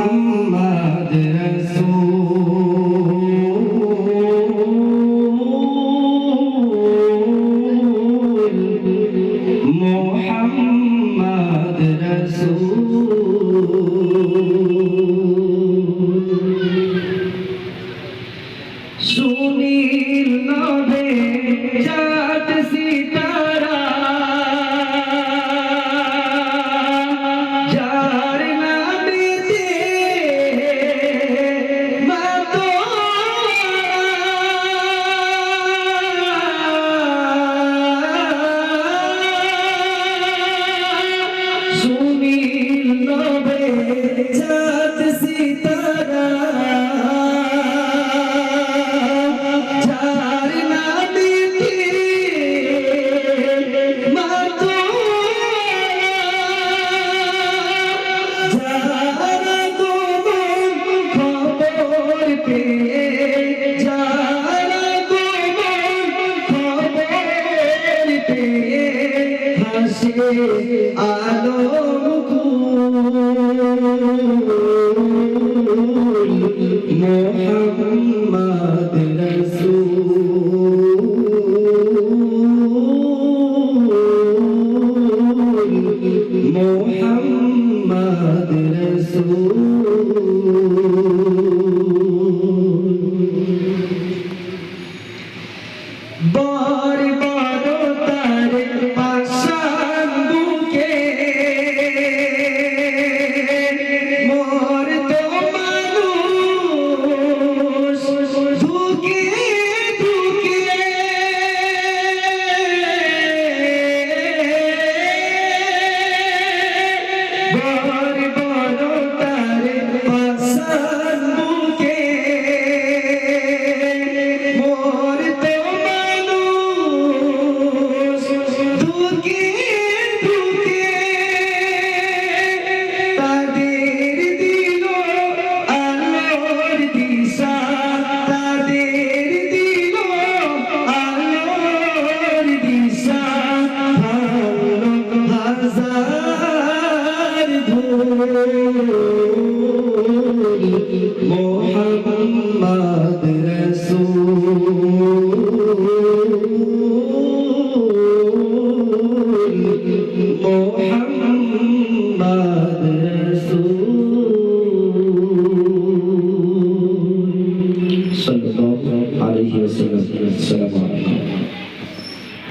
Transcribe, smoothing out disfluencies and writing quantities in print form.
মোহাম্মদ রাসূল মোহাম্মদ সুনীল নভে জাত সিতারা যার নামেতে মাতো সুনীল নভে জাত সিতারা আলম মোহাম্মদ রাসূল মোহাম্মদ রাসূল বার বার তার পাশান বুকে মোর তো মানুষ ধুকে ধুকে বার বার তার পাশান বুকে মোর তো মোহাম্মদ রাসূল মোহাম্মদ রাসূল সাল্লাল্লাহু আলাইহি ওয়াসাল্লাম। আসসালামু আলাইকুম।